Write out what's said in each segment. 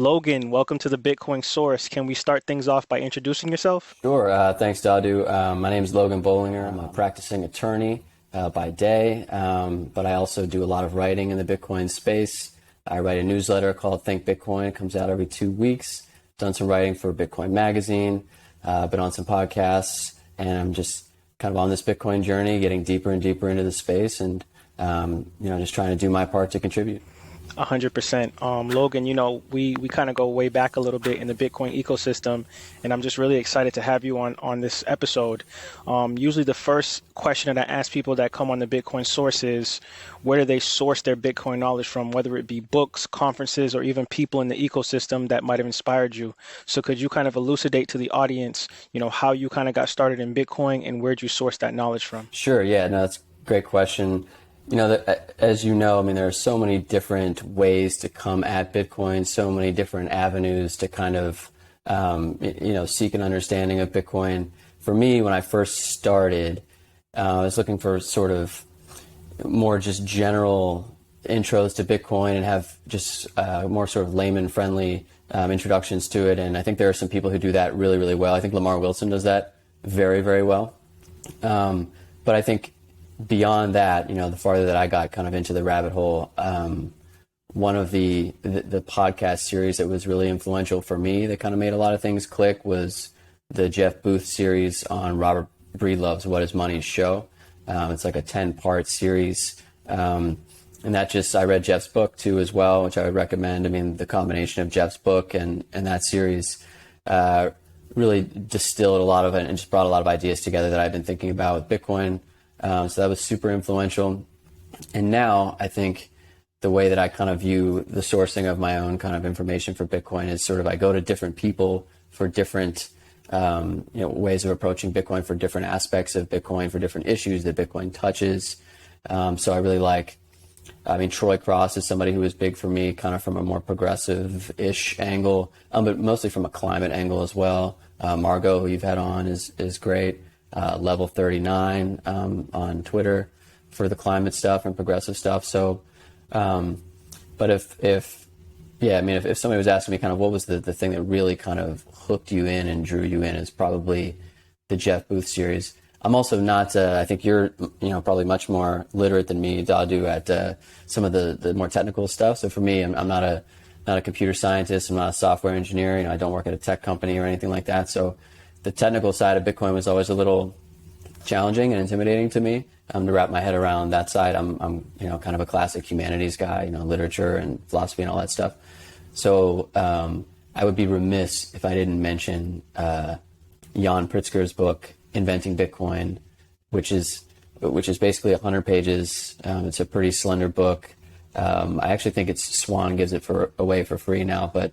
Logan, welcome to the Bitcoin Source. Can we start things off by introducing yourself? Sure. Thanks, Dadu. My name is Logan Bolinger. I'm a practicing attorney by day, but I also do a lot of writing in the Bitcoin space. I write a newsletter called Think Bitcoin. It comes out every 2 weeks. Done some writing for Bitcoin Magazine, been on some podcasts, and I'm just kind of on this Bitcoin journey, getting deeper and deeper into the space, and just trying to do my part to contribute. 100%. Logan, we kind of go way back a little bit in the Bitcoin ecosystem, and I'm just really excited to have you on this episode. Usually the first question that I ask people that come on the Bitcoin Source is, where do they source their Bitcoin knowledge from, whether it be books, conferences, or even people in the ecosystem that might have inspired you? So could you kind of elucidate to the audience, how you kind of got started in Bitcoin and where'd you source that knowledge from? Sure. Yeah, no, that's a great question. As you know, there are so many different ways to come at Bitcoin, so many different avenues to kind of, seek an understanding of Bitcoin. For me, when I first started, I was looking for sort of more just general intros to Bitcoin and have just more sort of layman-friendly introductions to it. And I think there are some people who do that really, really well. I think Lamar Wilson does that very, very well. But I think beyond that, the farther that I got kind of into the rabbit hole, one of the podcast series that was really influential for me that kind of made a lot of things click was the Jeff Booth series on Robert Breedlove's What is Money show. It's like a 10-part series. And I read Jeff's book too as well, which I would recommend. The combination of Jeff's book and that series really distilled a lot of it and just brought a lot of ideas together that I've been thinking about with Bitcoin. So that was super influential. And now I think the way that I kind of view the sourcing of my own kind of information for Bitcoin is sort of I go to different people for different ways of approaching Bitcoin, for different aspects of Bitcoin, for different issues that Bitcoin touches. So I really Troy Cross is somebody who was big for me, kind of from a more progressive-ish angle, but mostly from a climate angle as well. Margot, who you've had on, is great. Level 39 on Twitter for the climate stuff and progressive stuff. So, but if somebody was asking me kind of what was the thing that really kind of hooked you in and drew you in, is probably the Jeff Booth series. I'm also not, I think you're, probably much more literate than me, Dadu, at some of the more technical stuff. So for me, I'm not a computer scientist. I'm not a software engineer. I don't work at a tech company or anything like that. So the technical side of Bitcoin was always a little challenging and intimidating to me to wrap my head around that side. I'm kind of a classic humanities guy, literature and philosophy and all that stuff. So I would be remiss if I didn't mention Jan Pritzker's book, Inventing Bitcoin, which is basically 100 pages. It's a pretty slender book. I actually think Swan gives it away for free now, but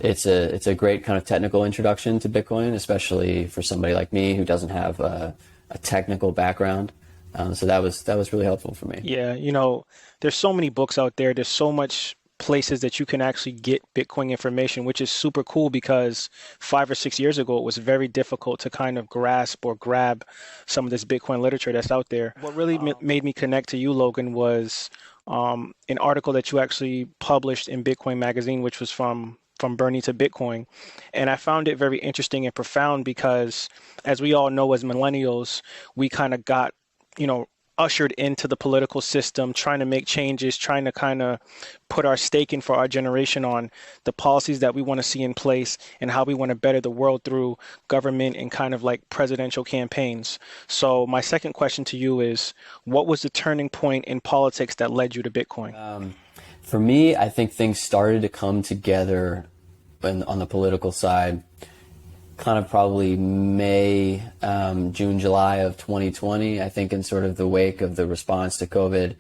it's a great kind of technical introduction to Bitcoin, especially for somebody like me who doesn't have a technical background. So that was really helpful for me. Yeah, there's so many books out there. There's so much places that you can actually get Bitcoin information, which is super cool because 5 or 6 years ago, it was very difficult to kind of grasp or grab some of this Bitcoin literature that's out there. What really made me connect to you, Logan, was an article that you actually published in Bitcoin Magazine, which was from Bernie to Bitcoin. And I found it very interesting and profound because, as we all know, as millennials, we kind of got, ushered into the political system, trying to make changes, trying to kind of put our stake in for our generation on the policies that we want to see in place and how we want to better the world through government and kind of like presidential campaigns. So my second question to you is, what was the turning point in politics that led you to Bitcoin? For me, I think things started to come together on the political side, kind of probably May, June, July of 2020, I think, in sort of the wake of the response to COVID.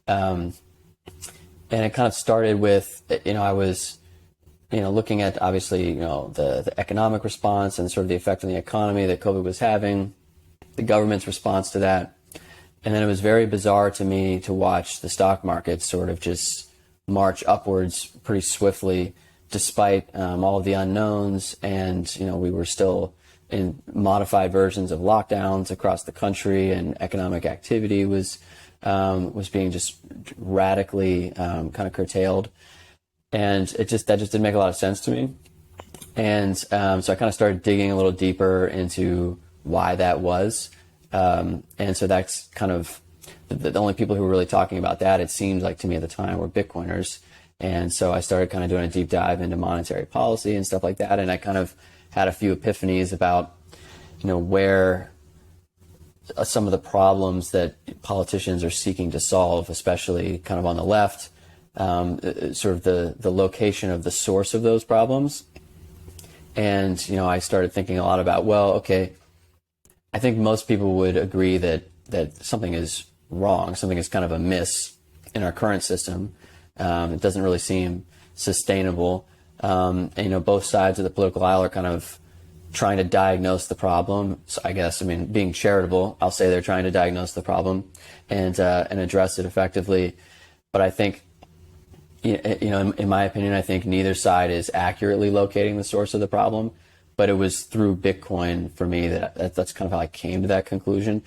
And it kind of started with, I was, looking at obviously, the economic response and sort of the effect on the economy that COVID was having, the government's response to that. And then it was very bizarre to me to watch the stock market sort of just march upwards pretty swiftly, despite all of the unknowns. And, we were still in modified versions of lockdowns across the country, and economic activity was being just radically kind of curtailed. And that just didn't make a lot of sense to me. And so I kind of started digging a little deeper into why that was. And so that's kind of the only people who were really talking about that, it seemed like to me at the time, were Bitcoiners. And so I started kind of doing a deep dive into monetary policy and stuff like that. And I kind of had a few epiphanies about, where some of the problems that politicians are seeking to solve, especially kind of on the left, sort of the location of the source of those problems. And, I started thinking a lot about, well, okay, I think most people would agree that something is wrong, something is kind of amiss in our current system. It doesn't really seem sustainable. And, both sides of the political aisle are kind of trying to diagnose the problem. So I guess, being charitable, I'll say they're trying to diagnose the problem and address it effectively. But I think, in my opinion, I think neither side is accurately locating the source of the problem. But it was through Bitcoin for me that's kind of how I came to that conclusion.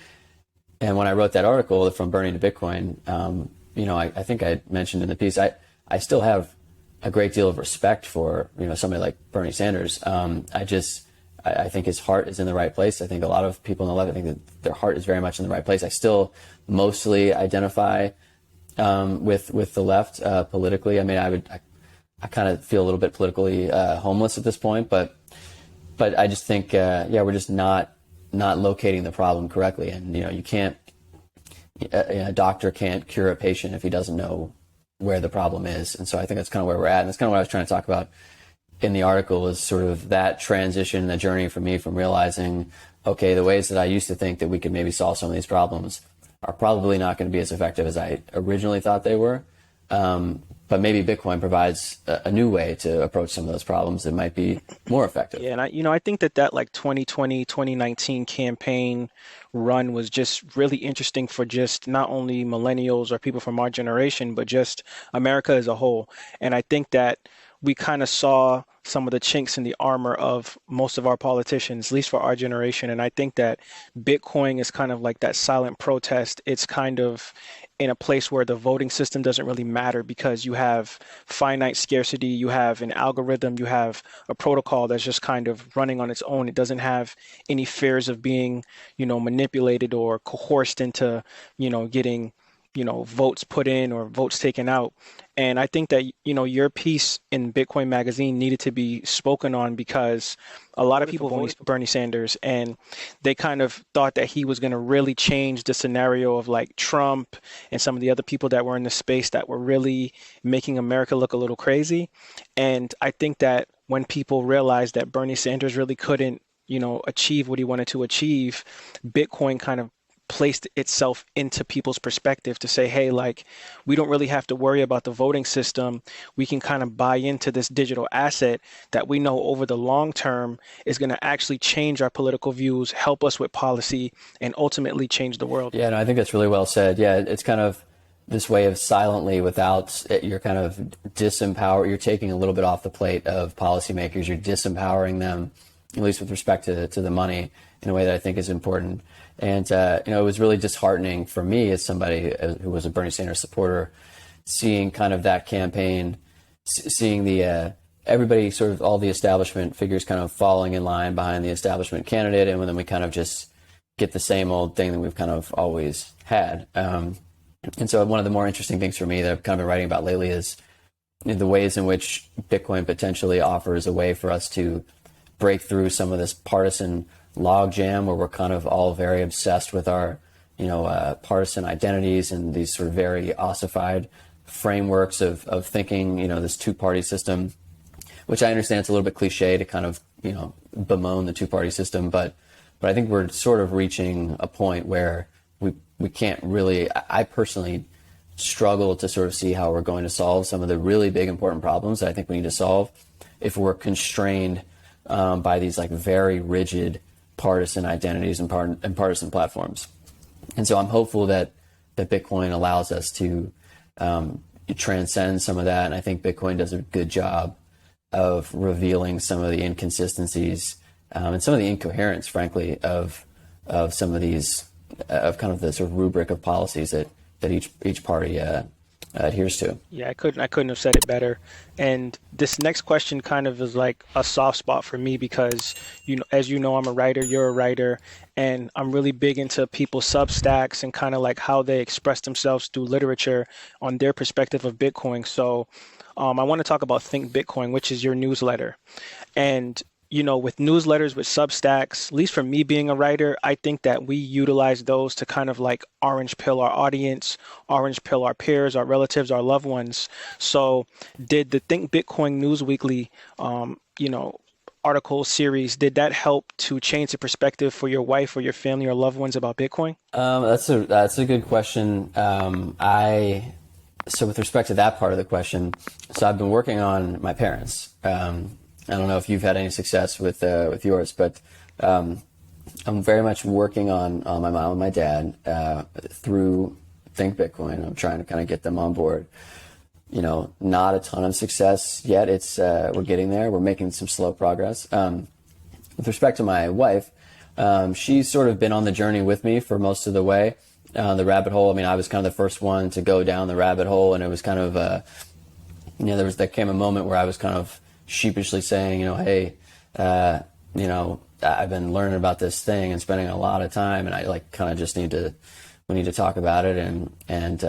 And when I wrote that article from Burning to Bitcoin, I think I mentioned in the piece, I still have a great deal of respect for, somebody like Bernie Sanders. I think his heart is in the right place. I think a lot of people on the left, I think that their heart is very much in the right place. I still mostly identify with the left politically. I kind of feel a little bit politically homeless at this point, but I just think, we're just not locating the problem correctly. And, you can't, a doctor can't cure a patient if he doesn't know where the problem is. And so I think that's kind of where we're at. And that's kind of what I was trying to talk about in the article, is sort of that transition, the journey for me from realizing, okay, the ways that I used to think that we could maybe solve some of these problems are probably not going to be as effective as I originally thought they were. But maybe Bitcoin provides a new way to approach some of those problems that might be more effective. Yeah, and I think that like 2020, 2019 campaign run was just really interesting for just not only millennials or people from our generation, but just America as a whole. And I think that we kind of saw some of the chinks in the armor of most of our politicians, at least for our generation. And I think that Bitcoin is kind of like that silent protest. It's kind of in a place where the voting system doesn't really matter, because you have finite scarcity, you have an algorithm, you have a protocol that's just kind of running on its own. It doesn't have any fears of being, manipulated or coerced into, getting, votes put in or votes taken out. And I think that, your piece in Bitcoin Magazine needed to be spoken on, because a lot of people voted for Bernie Sanders, and they kind of thought that he was going to really change the scenario of like Trump and some of the other people that were in the space that were really making America look a little crazy. And I think that when people realized that Bernie Sanders really couldn't, achieve what he wanted to achieve, Bitcoin kind of placed itself into people's perspective to say, hey, like, we don't really have to worry about the voting system. We can kind of buy into this digital asset that we know over the long term is going to actually change our political views, help us with policy, and ultimately change the world. Yeah, no, I think that's really well said. Yeah, it's kind of this way of silently, without, you're kind of you're taking a little bit off the plate of policymakers. You're disempowering them, at least with respect to the money, in a way that I think is important. And, it was really disheartening for me as somebody who was a Bernie Sanders supporter, seeing kind of that campaign, seeing everybody, sort of all the establishment figures kind of falling in line behind the establishment candidate. And then we kind of just get the same old thing that we've kind of always had. And so one of the more interesting things for me that I've kind of been writing about lately is the ways in which Bitcoin potentially offers a way for us to break through some of this partisan logjam, where we're kind of all very obsessed with our, partisan identities and these sort of very ossified frameworks of thinking, this two-party system, which I understand it's a little bit cliche to kind of, bemoan the two-party system, but I think we're sort of reaching a point where we can't really, I personally struggle to sort of see how we're going to solve some of the really big important problems that I think we need to solve if we're constrained by these like very rigid partisan identities and partisan platforms. And so I'm hopeful that Bitcoin allows us to transcend some of that. And I think Bitcoin does a good job of revealing some of the inconsistencies and some of the incoherence, frankly, of some of these, of kind of the sort of rubric of policies that each party adheres to. Yeah, I couldn't have said it better. And this next question kind of is like a soft spot for me because as you know, I'm a writer, you're a writer, and I'm really big into people's Substacks and kind of like how they express themselves through literature on their perspective of Bitcoin. So, I want to talk about Think Bitcoin, which is your newsletter. And with newsletters, with Substacks, at least for me being a writer, I think that we utilize those to kind of like orange pill our audience, orange pill our peers, our relatives, our loved ones. So, did the Think Bitcoin News Weekly, article series, did that help to change the perspective for your wife or your family or loved ones about Bitcoin? That's a good question. I So with respect to that part of the question, so I've been working on my parents. I don't know if you've had any success with yours, but I'm very much working on my mom and my dad through Think Bitcoin. I'm trying to kind of get them on board. Not a ton of success yet. It's we're getting there. We're making some slow progress. With respect to my wife, she's sort of been on the journey with me for most of the way. The rabbit hole. I mean, I was kind of the first one to go down the rabbit hole, and it was kind of there came a moment where I was kind of sheepishly saying, hey, I've been learning about this thing and spending a lot of time, and I like kind of just we need to talk about it, and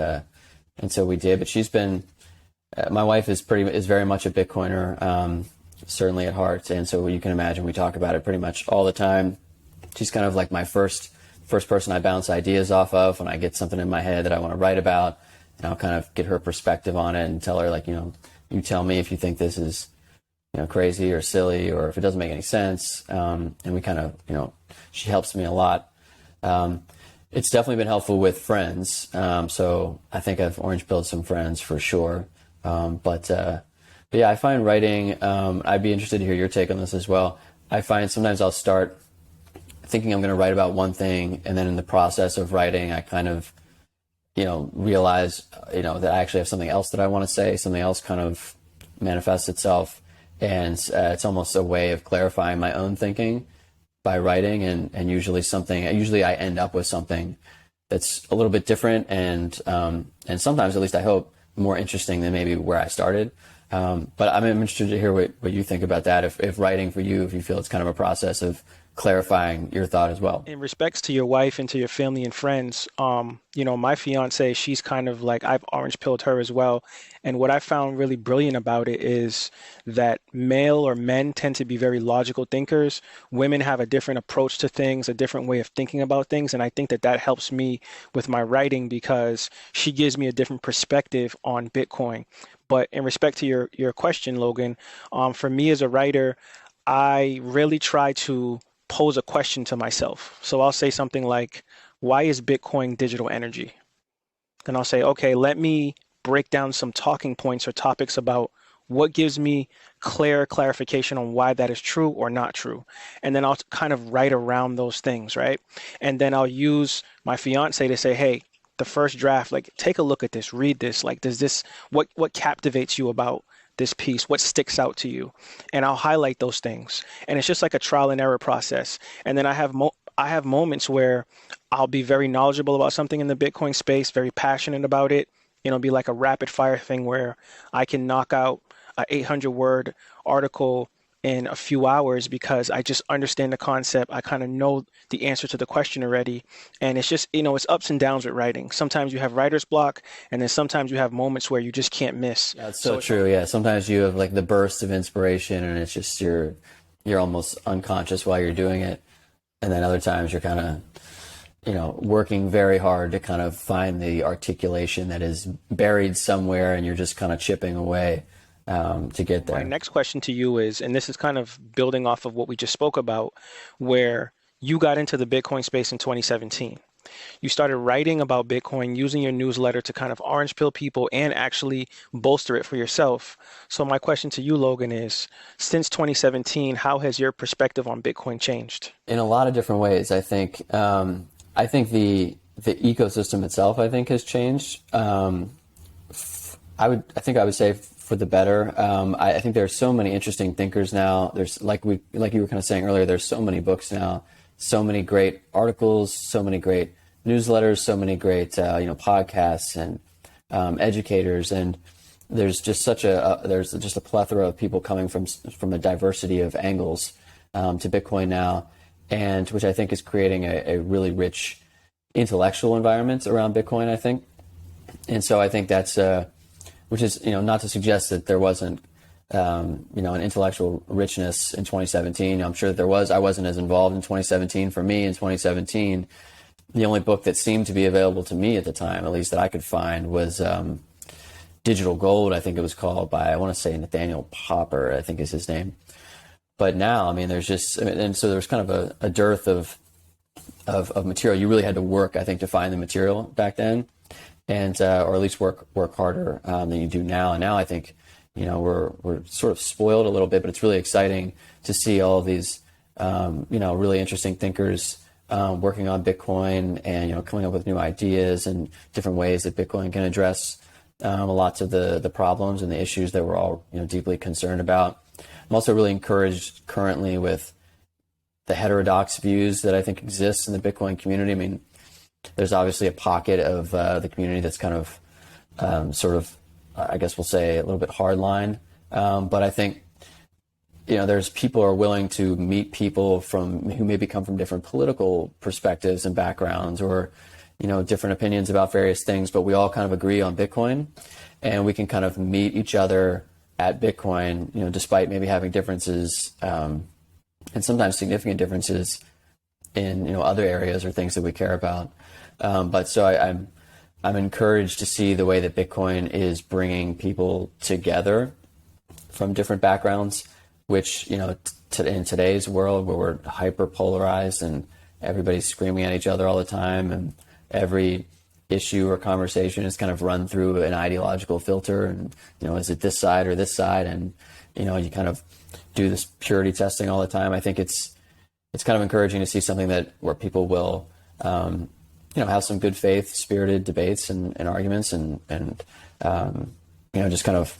so we did. But she's been, my wife is very much a Bitcoiner, certainly at heart, and so you can imagine we talk about it pretty much all the time. She's kind of like my first person I bounce ideas off of when I get something in my head that I want to write about, and I'll kind of get her perspective on it and tell her, like, you tell me if you think this is crazy or silly, or if it doesn't make any sense. And we kind of, she helps me a lot. It's definitely been helpful with friends. So I think I've orange pilled some friends for sure. But yeah, I find writing, I'd be interested to hear your take on this as well. I find sometimes I'll start thinking I'm going to write about one thing, and then in the process of writing, I kind of, realize, that I actually have something else that I want to say, something else kind of manifests itself. And it's almost a way of clarifying my own thinking by writing, and usually I end up with something that's a little bit different and sometimes, at least I hope, more interesting than maybe where I started. But I'm interested to hear what you think about that. If writing for you, if you feel it's kind of a process of clarifying your thought as well. In respects to your wife and to your family and friends, my fiance, she's kind of like, I've orange pilled her as well. And what I found really brilliant about it is that male or men tend to be very logical thinkers. Women have a different approach to things, a different way of thinking about things. And I think that helps me with my writing because she gives me a different perspective on Bitcoin. But in respect to your question, Logan, for me as a writer, I really try to pose a question to myself. So I'll say something like, why is Bitcoin digital energy? Then I'll say, okay, let me break down some talking points or topics about what gives me clarification on why that is true or not true. And then I'll kind of write around those things, right? And then I'll use my fiance to say, hey, the first draft, like, take a look at this, read this, like, what captivates you about this piece, what sticks out to you, and I'll highlight those things. And it's just like a trial and error process. And then I have moments where I'll be very knowledgeable about something in the Bitcoin space, very passionate about it. It'll be like a rapid fire thing where I can knock out a 800-word article in a few hours because I just understand the concept. I kind of know the answer to the question already. And it's just, it's ups and downs with writing. Sometimes you have writer's block, and then sometimes you have moments where you just can't miss. That's so true. Yeah. Sometimes you have like the burst of inspiration, and it's just you're almost unconscious while you're doing it. And then other times you're kind of, working very hard to kind of find the articulation that is buried somewhere, and you're just kind of chipping away to get there. My next question to you is, and this is kind of building off of what we just spoke about, where you got into the Bitcoin space in 2017. You started writing about Bitcoin, using your newsletter to kind of orange pill people and actually bolster it for yourself. So my question to you, Logan, is, since 2017, how has your perspective on Bitcoin changed? In a lot of different ways. I think the ecosystem itself, I think, has changed. I would say for the better. I think there are so many interesting thinkers now. There's like you were kind of saying earlier, there's so many books now, so many great articles, so many great newsletters, so many great podcasts, and educators, and there's just such there's just a plethora of people coming from a diversity of angles to Bitcoin now, and which I think is creating a really rich intellectual environment around Bitcoin, I think. And so I think that's which is, not to suggest that there wasn't an intellectual richness in 2017. I'm sure that there was. I wasn't as involved in 2017. For me, in 2017, the only book that seemed to be available to me at the time, at least that I could find, was Digital Gold, I think it was called, by, I want to say, Nathaniel Popper, I think is his name. But now, I mean, there's just, and so there's kind of a dearth of material. You really had to work, I think, to find the material back then, and or at least work harder than you do now. And now I think, we're sort of spoiled a little bit, but it's really exciting to see all of these, really interesting thinkers working on Bitcoin and, coming up with new ideas and different ways that Bitcoin can address lots of the problems and the issues that we're all, deeply concerned about. I'm also really encouraged currently with the heterodox views that I think exist in the Bitcoin community. I mean, there's obviously a pocket of the community that's kind of I guess we'll say a little bit hardline. But I think, there's people who are willing to meet people who maybe come from different political perspectives and backgrounds, or, different opinions about various things, but we all kind of agree on Bitcoin, and we can kind of meet each other at Bitcoin, despite maybe having differences, and sometimes significant differences in, other areas or things that we care about. But so I'm encouraged to see the way that Bitcoin is bringing people together from different backgrounds, which, in today's world where we're hyper polarized and everybody's screaming at each other all the time, and every issue or conversation is kind of run through an ideological filter, and, is it this side or this side? And, you kind of do this purity testing all the time. I think it's kind of encouraging to see something where people will, have some good faith, spirited debates and arguments, and just kind of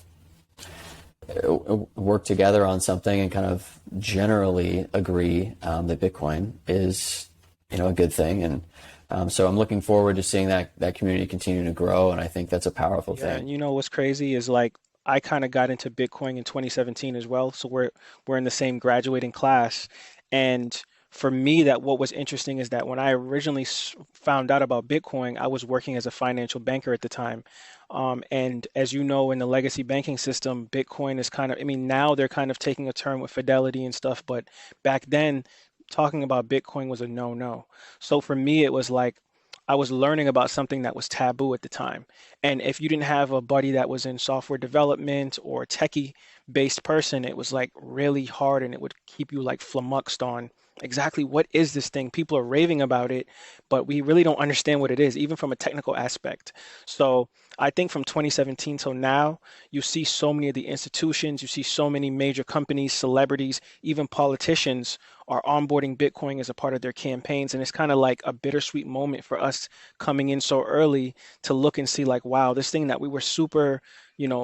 work together on something and kind of generally agree that Bitcoin is, a good thing. And so I'm looking forward to seeing that community continue to grow, and I think that's a powerful thing. And what's crazy is, like, I kind of got into Bitcoin in 2017 as well, so we're in the same graduating class. And for me, what was interesting is that when I originally found out about Bitcoin, I was working as a financial banker at the time. And as you know, in the legacy banking system, Bitcoin is kind of, I mean, now they're kind of taking a turn with Fidelity and stuff, but back then, talking about Bitcoin was a no-no. So for me, it was like I was learning about something that was taboo at the time. And if you didn't have a buddy that was in software development or a techie based person, it was like really hard, and it would keep you like flummoxed on exactly what is this thing. People are raving about it, but we really don't understand what it is, even from a technical aspect. So I think from 2017 till now, you see so many of the institutions, you see so many major companies, celebrities, even politicians are onboarding Bitcoin as a part of their campaigns. And it's kind of like a bittersweet moment for us coming in so early to look and see, like, wow, this thing that we were super,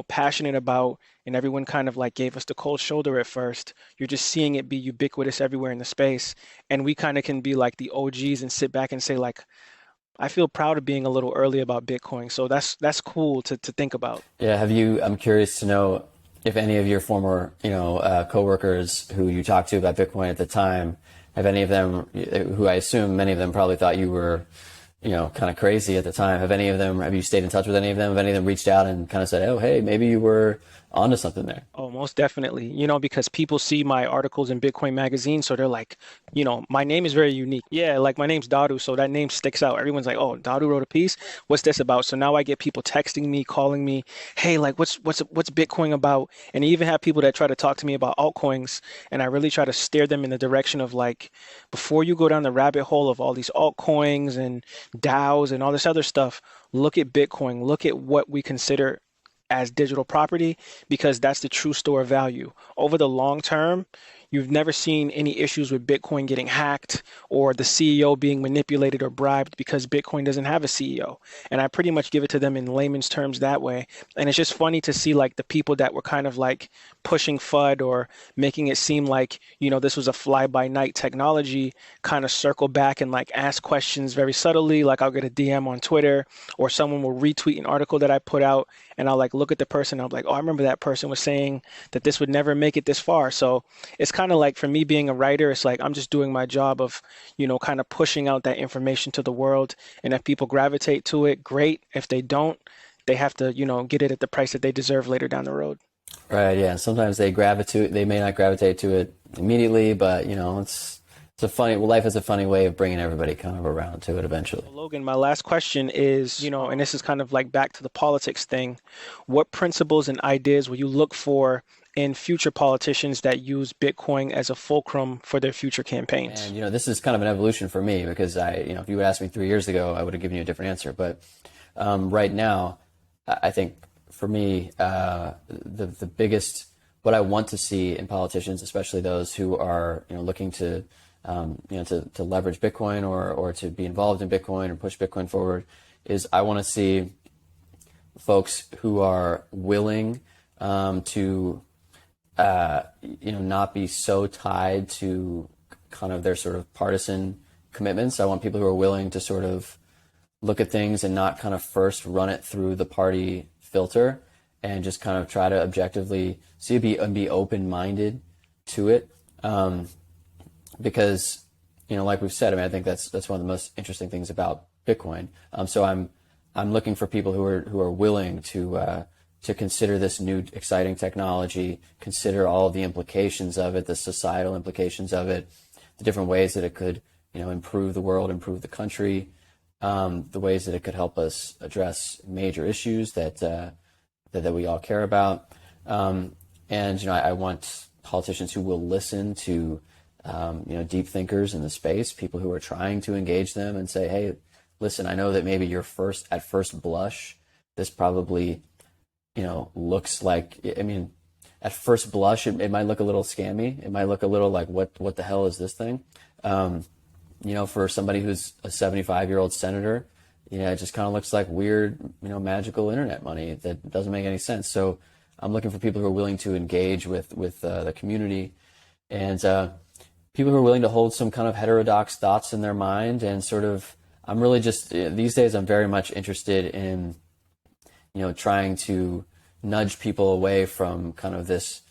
passionate about, and everyone kind of like gave us the cold shoulder at first. You're just seeing it be ubiquitous everywhere in the space. And we kind of can be like the OGs and sit back and say, like, I feel proud of being a little early about Bitcoin. So that's cool to think about. Yeah. I'm curious to know if any of your former, coworkers who you talked to about Bitcoin at the time, have any of them, who I assume many of them probably thought you were, kind of crazy at the time. Have you stayed in touch with any of them? Have any of them reached out and kind of said, oh, hey, maybe you were onto something there? Oh, most definitely. Because people see my articles in Bitcoin Magazine, so they're like, my name is very unique. Yeah, like my name's Dadu, so that name sticks out. Everyone's like, oh, Dadu wrote a piece. What's this about? So now I get people texting me, calling me, hey, like, what's Bitcoin about? And I even have people that try to talk to me about altcoins, and I really try to steer them in the direction of, like, before you go down the rabbit hole of all these altcoins and DAOs and all this other stuff, look at Bitcoin, look at what we consider as digital property, because that's the true store of value. Over the long term, You've never seen any issues with Bitcoin getting hacked or the CEO being manipulated or bribed because Bitcoin doesn't have a CEO. And I pretty much give it to them in layman's terms that way. And it's just funny to see like the people that were kind of like pushing FUD or making it seem like, this was a fly by night technology, kind of circle back and like ask questions very subtly. Like I'll get a DM on Twitter or someone will retweet an article that I put out and I'll like look at the person. I'm like, oh, I remember that person was saying that this would never make it this far. So it's kind of like for me being a writer, it's like I'm just doing my job of, kind of pushing out that information to the world. And if people gravitate to it, great. If they don't, they have to, get it at the price that they deserve later down the road. Right, yeah. Sometimes they may not gravitate to it immediately, but it's a funny, well, life is a funny way of bringing everybody kind of around to it eventually. Well, Logan, my last question is, and this is kind of like back to the politics thing. What principles and ideas will you look for in future politicians that use Bitcoin as a fulcrum for their future campaigns? And this is kind of an evolution for me because if you would ask me 3 years ago, I would have given you a different answer. But right now, I think for me, the biggest, what I want to see in politicians, especially those who are looking to to leverage Bitcoin or to be involved in Bitcoin or push Bitcoin forward, is I want to see folks who are willing to not be so tied to kind of their sort of partisan commitments. I want people who are willing to sort of look at things and not kind of first run it through the party filter and just kind of try to objectively see it and be open-minded to it. Because, like we've said, I mean, I think that's one of the most interesting things about Bitcoin. So I'm looking for people who are willing to consider this new exciting technology, consider all of the implications of it, the societal implications of it, the different ways that it could, improve the world, improve the country, the ways that it could help us address major issues that we all care about. And I want politicians who will listen to deep thinkers in the space, people who are trying to engage them and say, hey, listen, I know that maybe at first blush, this probably, looks like, I mean, at first blush, it might look a little scammy. It might look a little like, what the hell is this thing? For somebody who's a 75-year-old senator, it just kind of looks like weird, magical internet money that doesn't make any sense. So I'm looking for people who are willing to engage with the community and people who are willing to hold some kind of heterodox thoughts in their mind and sort of, I'm really just, these days I'm very much interested in, trying to nudge people away from kind of this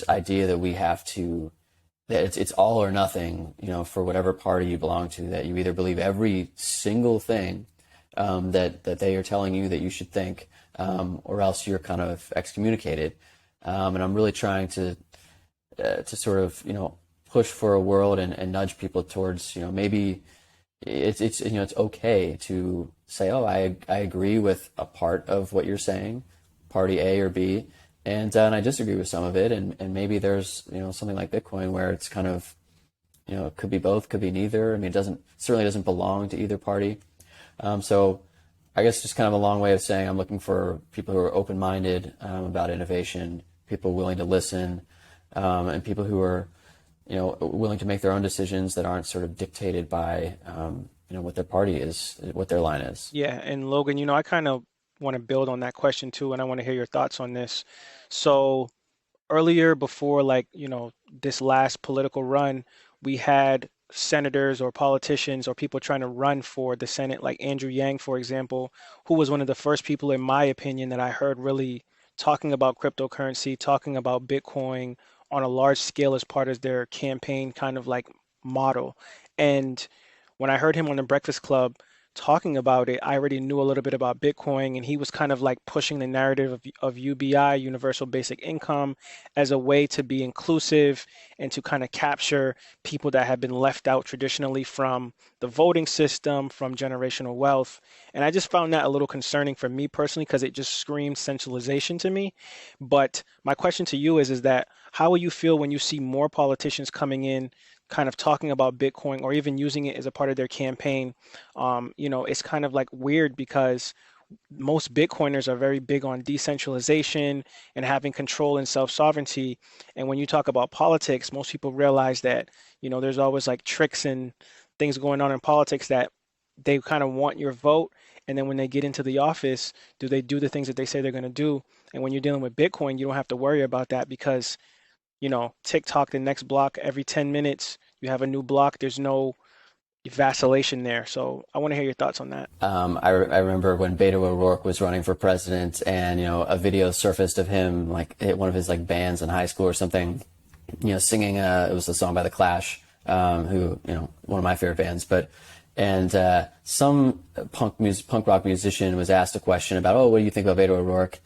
idea that we have to, that it's all or nothing, for whatever party you belong to, that you either believe every single thing that they are telling you that you should think, or else you're kind of excommunicated. And I'm really trying to sort of, push for a world and nudge people towards, maybe it's okay to say, oh, I agree with a part of what you're saying, party A or B, and I disagree with some of it, and maybe there's something like Bitcoin where it's kind of it could be both, could be neither. I mean, certainly doesn't belong to either party. So I guess just kind of a long way of saying I'm looking for people who are open-minded about innovation, people willing to listen, and people who are willing to make their own decisions that aren't sort of dictated by what their party is, what their line is. Yeah, and Logan, I kind of want to build on that question too, and I want to hear your thoughts on this. So earlier, before this last political run, we had senators or politicians or people trying to run for the Senate, like Andrew Yang, for example, who was one of the first people, in my opinion, that I heard really talking about cryptocurrency, talking about Bitcoin on a large scale as part of their campaign kind of like model. And when I heard him on the Breakfast Club talking about it, I already knew a little bit about Bitcoin, and he was kind of like pushing the narrative of UBI, Universal Basic Income, as a way to be inclusive and to kind of capture people that have been left out traditionally from the voting system, from generational wealth. And I just found that a little concerning for me personally because it just screams centralization to me. But my question to you is that how will you feel when you see more politicians coming in kind of talking about Bitcoin or even using it as a part of their campaign? It's kind of like weird because most Bitcoiners are very big on decentralization and having control and self-sovereignty. And when you talk about politics, most people realize that, there's always like tricks and things going on in politics that they kind of want your vote. And then when they get into the office, do they do the things that they say they're going to do? And when you're dealing with Bitcoin, you don't have to worry about that because, TikTok, the next block, every 10 minutes, you have a new block. There's no vacillation there. So I want to hear your thoughts on that. I remember when Beto O'Rourke was running for president, and a video surfaced of him like at one of his like bands in high school or something, singing. It was a song by The Clash, who one of my favorite bands. Some punk rock musician was asked a question about, oh, what do you think about Beto O'Rourke,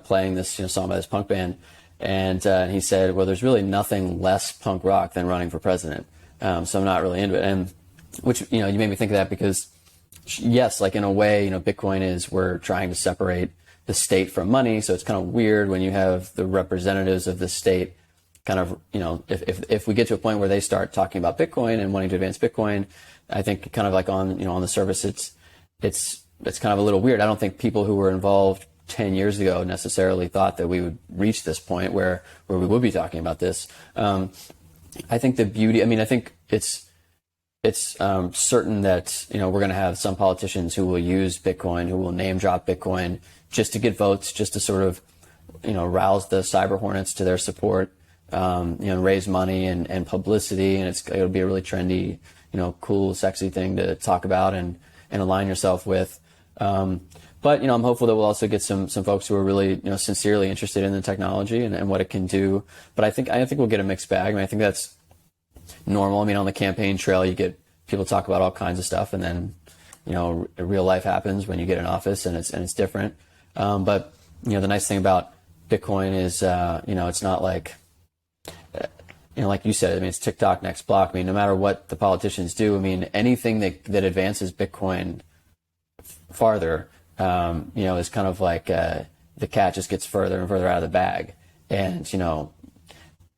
playing this song by this punk band, and he said, well, there's really nothing less punk rock than running for president. So I'm not really into it. And which, you made me think of that because yes, like in a way, Bitcoin we're trying to separate the state from money. So it's kind of weird when you have the representatives of the state kind of, if we get to a point where they start talking about Bitcoin and wanting to advance Bitcoin, I think kind of like on the surface, it's kind of a little weird. I don't think people who were involved 10 years ago necessarily thought that we would reach this point where we would be talking about this. I think the beauty, I think it's certain that, we're going to have some politicians who will use Bitcoin, who will name drop Bitcoin just to get votes, just to sort of, rouse the cyber hornets to their support, raise money and publicity. And it'll be a really trendy, cool, sexy thing to talk about and align yourself with. But, I'm hopeful that we'll also get some folks who are really, sincerely interested in the technology and what it can do. But I think we'll get a mixed bag. I think that's normal. On the campaign trail, you get people talk about all kinds of stuff, and then, real life happens when you get in office, and it's different. But, the nice thing about Bitcoin is, it's not like, like you said, it's TikTok next block. No matter what the politicians do, anything that advances Bitcoin farther, is kind of like the cat just gets further and further out of the bag, and and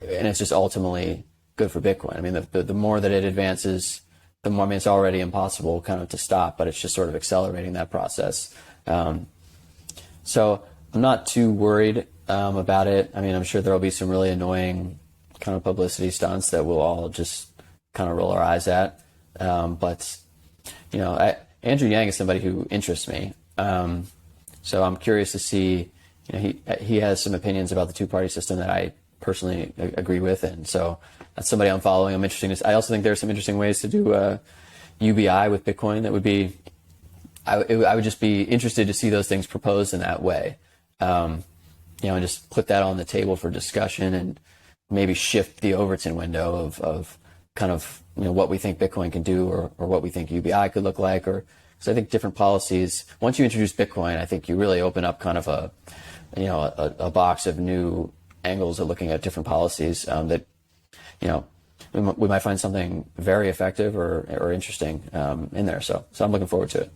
it's just ultimately good for Bitcoin. The more that it advances, the more. It's already impossible kind of to stop, but it's just sort of accelerating that process. So I'm not too worried about it. I'm sure there'll be some really annoying kind of publicity stunts that we'll all just kind of roll our eyes at. But Andrew Yang is somebody who interests me. So I'm curious to see, he has some opinions about the two-party system that I personally agree with. And so that's somebody I'm following. I'm interested. I also think there's some interesting ways to do UBI with Bitcoin that would be, I would just be interested to see those things proposed in that way. And just put that on the table for discussion and maybe shift the Overton window of kind of, what we think Bitcoin can do or what we think UBI could look like, because I think different policies, once you introduce Bitcoin, I think you really open up kind of a box of new angles of looking at different policies that, we might find something very effective or interesting in there. So I'm looking forward to it.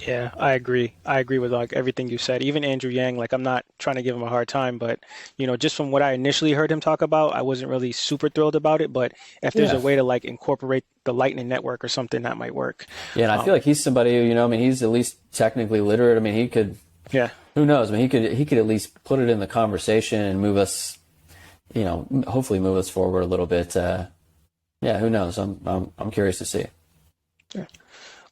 Yeah, I agree. I agree with like everything you said. Even Andrew Yang, like I'm not trying to give him a hard time, but just from what I initially heard him talk about, I wasn't really super thrilled about it. But if there's a way to like incorporate the Lightning Network or something, that might work. Yeah, and I feel like he's somebody who, he's at least technically literate. He could. Yeah. Who knows? He could at least put it in the conversation and move us, hopefully move us forward a little bit. Yeah, who knows? I'm curious to see. Yeah.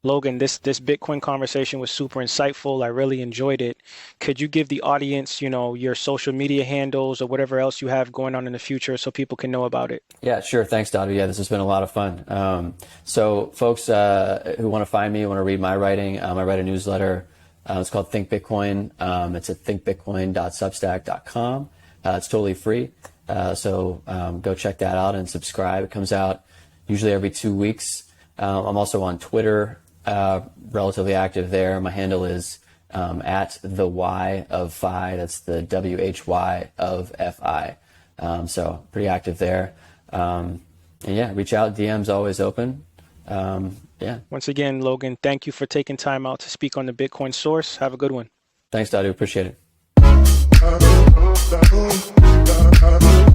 Logan, this Bitcoin conversation was super insightful. I really enjoyed it. Could you give the audience, your social media handles or whatever else you have going on in the future so people can know about it? Yeah, sure. Thanks, Dadu. Yeah, this has been a lot of fun. So folks who want to find me, want to read my writing, I write a newsletter. It's called Think Bitcoin. It's at thinkbitcoin.substack.com. It's totally free. So go check that out and subscribe. It comes out usually every 2 weeks. I'm also on Twitter, relatively active there. My handle is at the Y of Phi. That's the WHY of FI. So pretty active there. And yeah, reach out. DM's always open. Yeah. Once again, Logan, thank you for taking time out to speak on the Bitcoin Source. Have a good one. Thanks, Dadu. Appreciate it.